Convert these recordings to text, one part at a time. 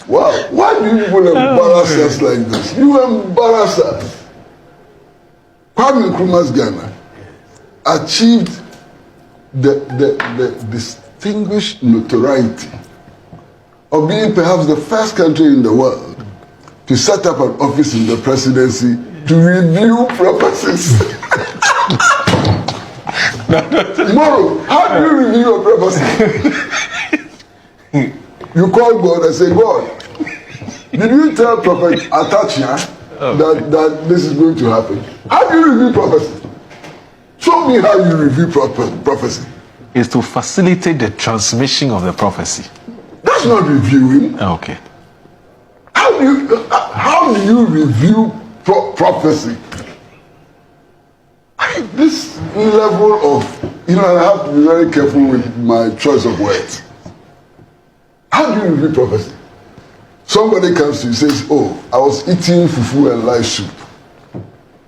Wow, why do you people embarrass us like this? You embarrass us. Kwame Nkrumah's Ghana achieved the distinguished notoriety of being perhaps the first country in the world to set up an office in the presidency to review prophecies. Moro, how do you review your prophecy? You call God and say, God, did you tell Prophet Atachia that this is going to happen? How do you review prophecy? Show me how you review prophecy. Is to facilitate the transmission of the prophecy. That's not reviewing. Okay. How do you review prophecy? This level of, I have to be very careful with my choice of words. How do you review prophecy? Somebody comes to you and says, oh, I was eating fufu and rice soup.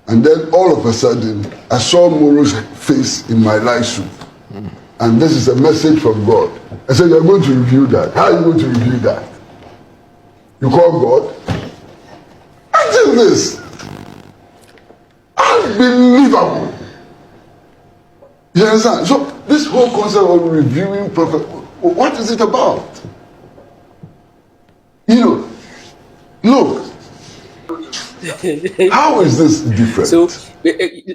And then all of a sudden, I saw Moro's face in my rice soup. And this is a message from God. I said, you're going to review that. How are you going to review that? You call God? What is this? Unbelievable. You understand? So this whole concept of reviewing prophet, what is it about? Look, how is this different? So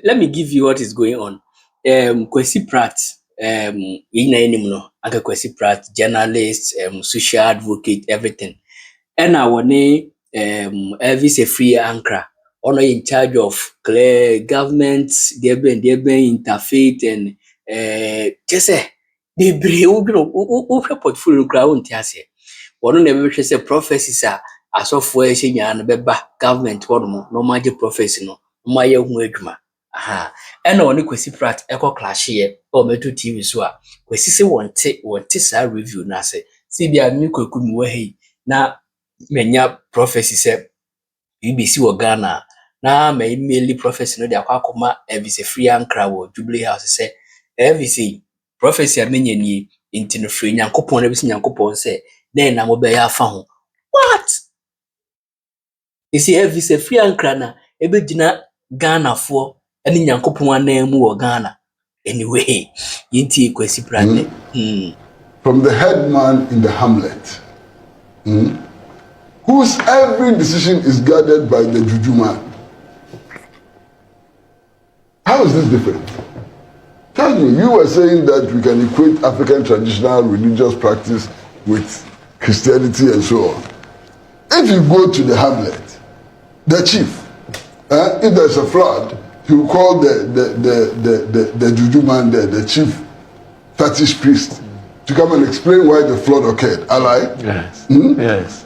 let me give you what is going on. Kwesi Pratt, Kwesi Pratt, journalist, social advocate, everything. And I want Elvis Afriyie Ankrah, in charge of government, they've been interfaith and just say they bring over portfolio ground. One never say prophecies are as of where she and beba government one no magic prophecy no my young wedma. Aha. And only Kwesi Pratt echo clash here or me to TV so Kwesi say one say review na say see be a miko kumwe na menya prophecy say BBC wo Ghana na me mainly prophecy no de akwa Elvis Afriyie Ankrah wo Jubilee House say Elvis prophecy a menye ni inti no free nyankopon na bisi nyankopon say then na mo be ya fa ho. What? You see, Elvis Afriyie Ankrah na ebe gina Ghana for any nyankopon anemu wo Ghana. Anyway, yinti Kwesi Pratt. From the head man in the hamlet, whose every decision is guided by the juju man. How is this different? Tell me, you were saying that we can equate African traditional religious practice with Christianity and so on. If you go to the hamlet, the chief, if there's a flood, he will call the juju man there, the chief fetish priest, to come and explain why the flood occurred. Ally? Yes. Yes.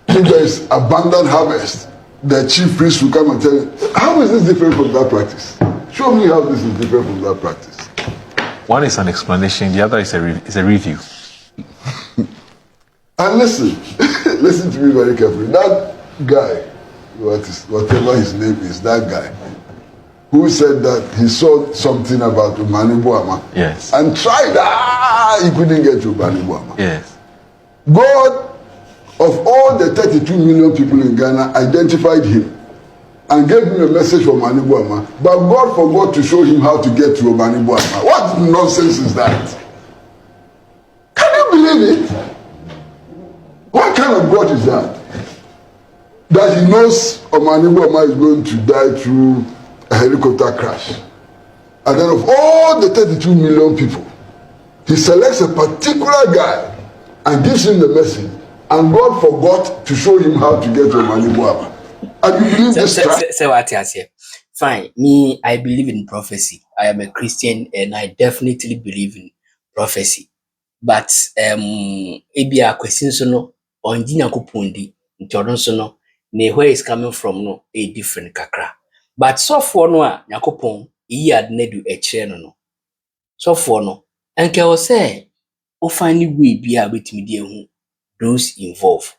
If there is abundant harvest, the chief priest will come and tell you, how is this different from that practice? Show me how this is different from that practice. One is an explanation, the other is a review. And listen, listen to me very carefully. That guy, whatever his name is, that guy, who said that he saw something about Ubani Buama. Yes. And tried, he couldn't get to Ubani Buama. Yes. God, of all the 32 million people in Ghana, identified him and gave him a message from Ubani Buama, but God forgot to show him how to get to Ubani Buama. What nonsense is that? Can you believe it? What kind of God is that? That he knows Ubani Buama is going to die through a helicopter crash. And then of all the 32 million people, he selects a particular guy and gives him the message. And God forgot to show him how to get to Ubani. And you believe this? Say what I say. Fine. Me, I believe in prophecy. I am a Christian and I definitely believe in prophecy. But ebi a question so no on Nyankopon nti so no where is coming from no a different kakra. But so for no a Nyankopon yi adnedu e kire no. So for no enke o say o find way bia betimi de hu those involved.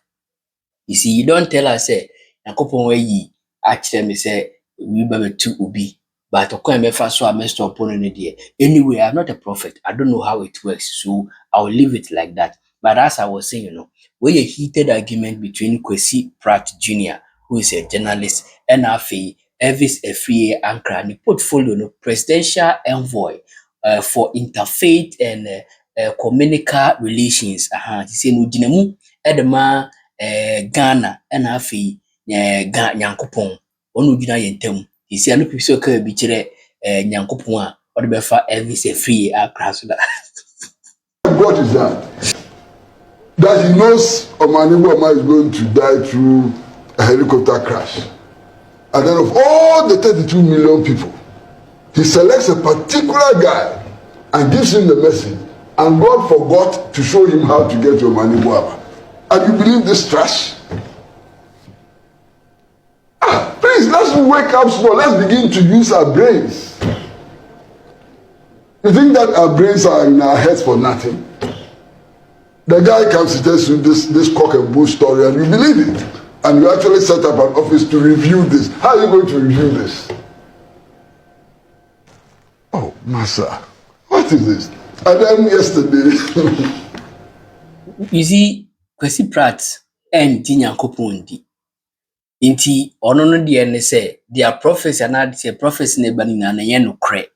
You see, you don't tell us say Nyankopon we yi akire me say we be to ubi. But okwan me fa so a messed up on any day. Anyway, I'm not a prophet. I don't know how it works, so I'll leave it like that. But as I was saying, we a heated argument between Kwesi Pratt Jnr., who is a journalist, and Elvis Afriyie Ankrah, and the portfolio, Presidential Envoy for Interfaith and Ecumenical Relations. He said, no, Jinemu, Edema, Ghana, and Nyankopon, one Gina Yentem. He said, no, people so can be Nyankopon, or the Befa Elvis Afriyie Ankrah. What is that? That he knows Mahama is going to die through a helicopter crash. And then of all the 32 million people, he selects a particular guy and gives him the message. And God forgot to show him how to get to Mahama. And you believe this trash? Please, let's wake up small. Let's begin to use our brains. You think that our brains are in our heads for nothing? The guy comes to tell you this cock and bull story and you believe it. And you actually set up an office to review this. How are you going to review this? Oh, Massa, what is this? And then yesterday... You see, Kwesi Pratt and Nyankopon di. Inti, ono di ene say, their prophecy and I say prophecy ne bani na ye no kre.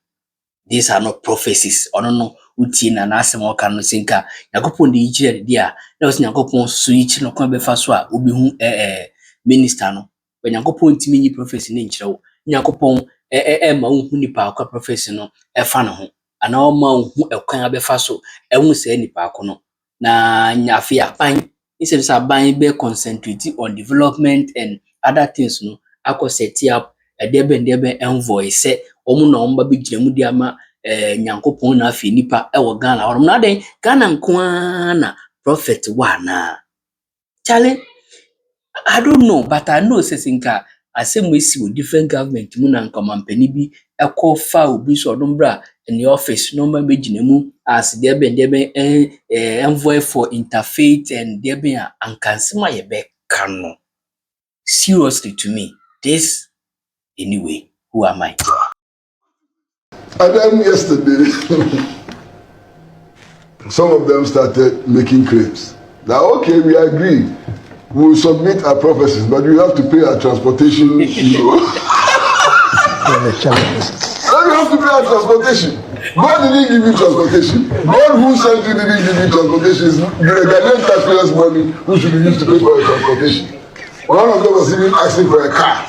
These are not prophecies. Ono no uti na asem o kan no sinka. Nyankopon di ichire dia. Na o Nyankopon switch no kon be fa so a obi hu minister no. Be Nyankopon ntimi nyi prophecy ne nchire wo. Nyankopon ma hu nipa akwa prophecy no e fa no ho. Ana o ma hu ekwan abefa so e hu se nipa akwa no. Na nyafi apan instead of buying be concentrate on development and other things no akọ set up debe envoy say omu na omba bi giremu di ama Nyankopon na afi nipa e wo Ghana orum na den Ghana nko na prophet wa na chale. I don't know, but I know sinka asem we see with different government mu na nkomampani bi ekọ fa obi so odombra in the office no ma be giremu as debe envoy for interfaith and debe ankansema ye be kano. Seriously, to me, this anyway, who am I? And then yesterday, some of them started making claims that, okay, we agree, we will submit our prophecies, but we have to pay our transportation. You have to pay our transportation. God didn't give you transportation. God who sent you didn't give you transportation. It's the Ghanaian taxpayers' money who should be used to pay for your transportation. One of them was even asking for a car.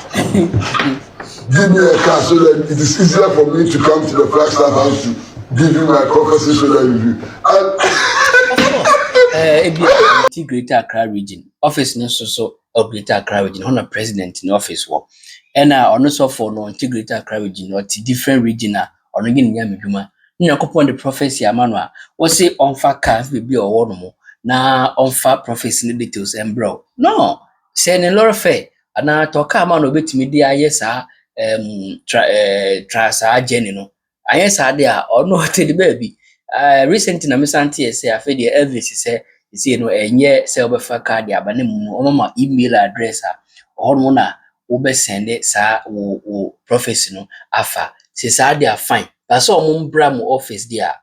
Give me a car so that it is easier for me to come to the Flagstaff house to give you my prophecy so that you do. Greater Accra region office no so of Greater Accra region on a president in office work. And on also for no Greater Accra region or different region or again Yamijuma. Nyankopon the prophecy amanwa was say on fa car be or one more. Na on fa prophecy details and bro. No. Saying a lot of fair, and I talk about a bit media, yes, trasa general. I yes, I there or no to the baby. Recently, Miss Auntie say, I feel the Elvis say, and yet, silver for cardia, but no mama email address or mona, Uber send it, sir, or professional, afa. Says, they are fine. That's all Mumbram office there.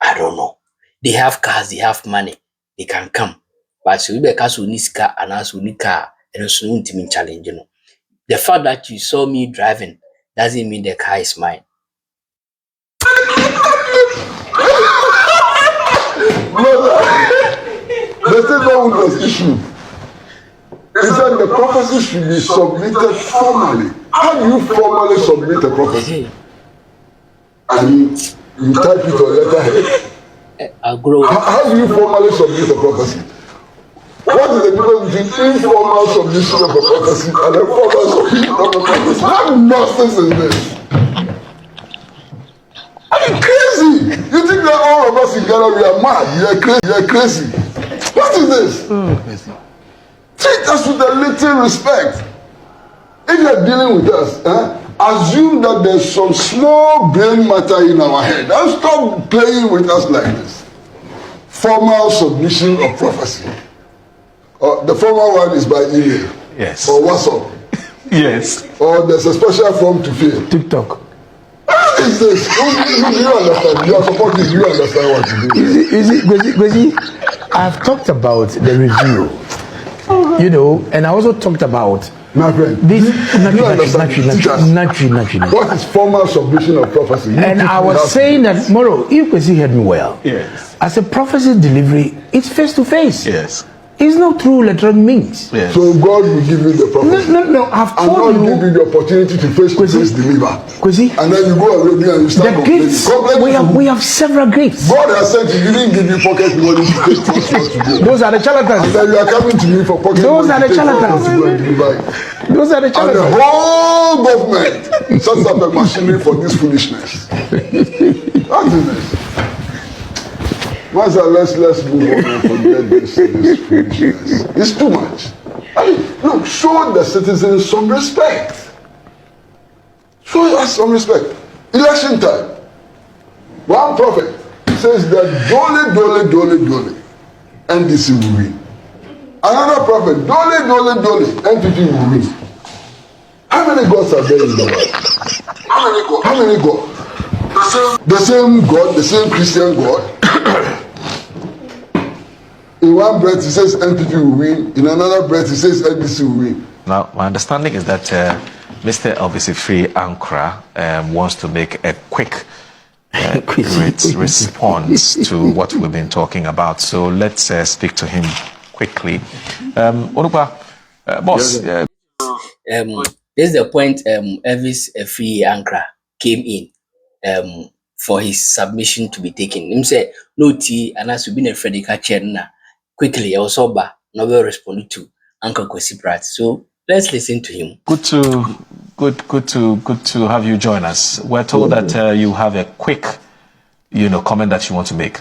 I don't know. They have cars, they have money, they can come. But so you because we need car and as we need car and also ultimate challenge. The fact that you saw me driving doesn't mean the car is mine. The statement was issued. He said the prophecy should be submitted formally. How do you formally submit a prophecy? And you type it on letterhead. How do you formally submit a prophecy? What is the difference between informal submission of a prophecy and a formal submission of a prophecy? What nonsense is this? Are you crazy? You think that all of us in Ghana we are mad? You are crazy. You are crazy. What is this? Treat us with a little respect. If you are dealing with us, assume that there's some small brain matter in our head and stop playing with us like this. Formal submission of prophecy. The formal one is by email. Yes. Or WhatsApp. Yes. Or there's a special form to fill. TikTok. What is this? You understand? You are supporting. You understand what to do. Is it? I've talked about the review, you know, and I also talked about my friend, this naturally. What is formal submission of prophecy? And I was saying that, Moro, if Kwesi heard me well, Yes. as a prophecy delivery, it's face to face. Yes. It's not through electronic means. Yes. So God will give you the prophecy. No, I've and told God you. give you the opportunity to face to face deliver. Kwesi, and then you go already and you start the gifts, we have several gifts. God has said he didn't give you pocket money to take transport to go. Those are the charlatans. And then you are coming to me for pocket Those money are the to take transport charlatans. to go and deliver it. Those are the And the charlatans. whole government sets up a machinery for this foolishness. That is it. Master, let's move on and forget this foolishness. It's too much. I mean, look, show the citizens some respect. Show us some respect. Election time. One prophet says that dole, NDC will win. Another prophet, dole, NPP will win. How many gods are there in the world? How many gods? The same God, the same Christian God. In one breath he says NPP will win, in another breath he says NDC will win. Now, my understanding is that Mr. Elvis Afriyie Ankrah wants to make a quick response to what we've been talking about. So let's speak to him quickly. Onupa, boss. This is the point Elvis Afriyie Ankrah came in for his submission to be taken. Him say no tea and as we been a Freddy Kachenna quickly also ba no will respond to Uncle Kwesi Pratt. So let's listen to him. Good to have you join us. We're told that you have a quick, comment that you want to make.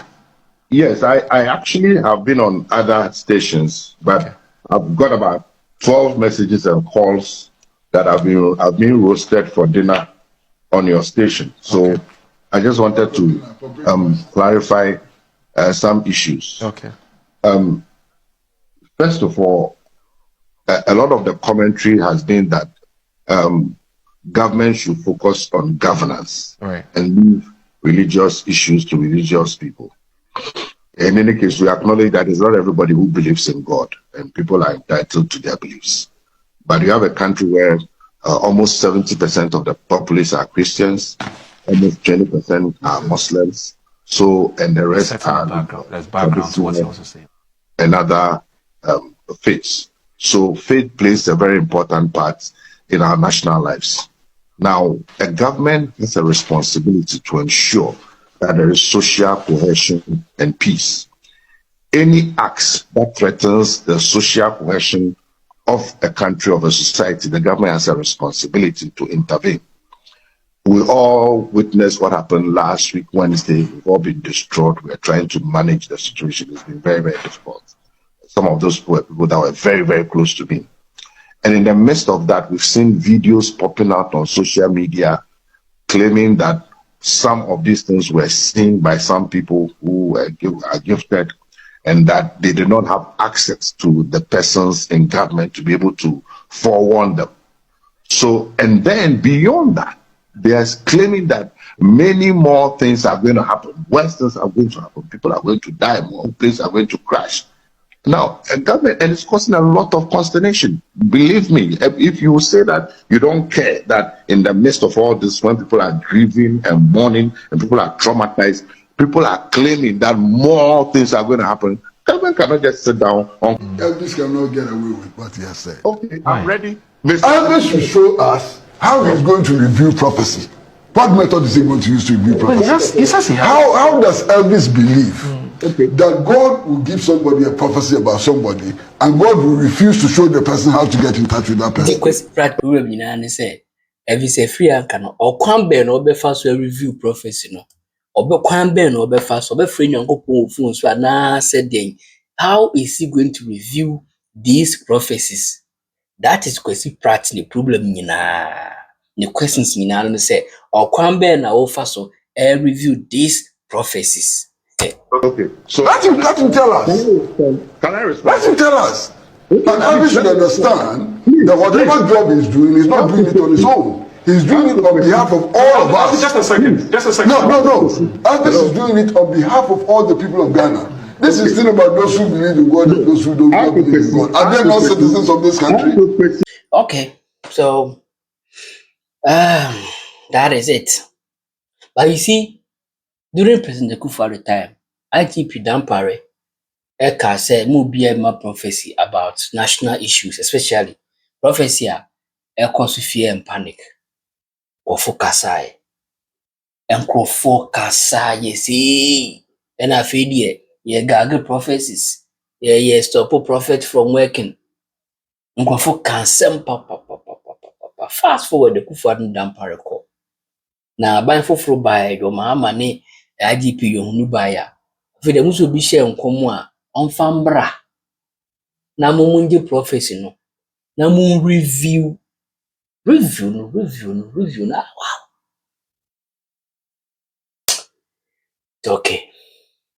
Yes, I actually have been on other stations, but okay. I've got about 12 messages and calls that have been roasted for dinner on your station. So okay. I just wanted to clarify some issues. Okay. First of all, a lot of the commentary has been that government should focus on governance, right, and leave religious issues to religious people. In any case, we acknowledge that it's not everybody who believes in God, and people are entitled to their beliefs. But you have a country where almost 70% of the populace are Christians, almost 20% are Muslims. So, and the rest are background to what you also say. Another faiths. So, faith plays a very important part in our national lives. Now, a government has a responsibility to ensure that there is social cohesion and peace. Any acts that threatens the social cohesion of a country, of a society, the government has a responsibility to intervene. We all witnessed what happened last week, Wednesday. We've all been distraught. We're trying to manage the situation. It's been very, very difficult. Some of those were people that were very, very close to me. And in the midst of that, we've seen videos popping out on social media claiming that some of these things were seen by some people who are gifted, and that they did not have access to the persons in government to be able to forewarn them. So, and then beyond that, there's claiming that many more things are going to happen. Worse things are going to happen. People are going to die. More places are going to crash. Now, a government, and it's causing a lot of consternation. Believe me, if you say that you don't care that in the midst of all this, when people are grieving and mourning and people are traumatized, people are claiming that more things are going to happen. Government cannot just sit down on. Elvis cannot get away with what he has said. Okay, I'm ready. Elvis should show us how he's going to review prophecy. What method is he going to use to review prophecy? How does Elvis believe that God will give somebody a prophecy about somebody and God will refuse to show the person how to get in touch with that person? The Kwesi Pratt Jnr. say, Elvis Afriyie Ankrah or Kwambe no be fast review prophecy no. Obe Kwambe no be fast obe free nyankopon phone so na said then how is he going to review these prophecies? That is Kwesi Pratt the problem nyina. The questions nyina no say or Kwambe na o fast so review these prophecies. Okay, so let him tell us. Can I respond? Let him tell us. And Elvis should understand that whatever job he's doing, he's not doing it on his own. He's doing it on behalf of all of us. Just a second. No. Elvis is doing it on behalf of all the people of Ghana. This is still about those who believe in God and those who don't believe in God. Are they not citizens of this country? Okay, so that is it. But you see, during President Akufo-Addo time, IGP Dampare Eka said more prophecy about national issues, especially prophecy cause fear and panic. Nkrofo kasae. Nkrofo kasae see. And I feel ye gag prophecies. Ye stop prophet from working. Nkrofo cansem papa. Fast forward the Akufo-Addo Dampare call. Na ban foforo by do Mahama ne IGP yohunu baya. Fe dem so bi share nkomo a onfa mbra. Na munje prophecy no. Na mun review no. Wow. Okay.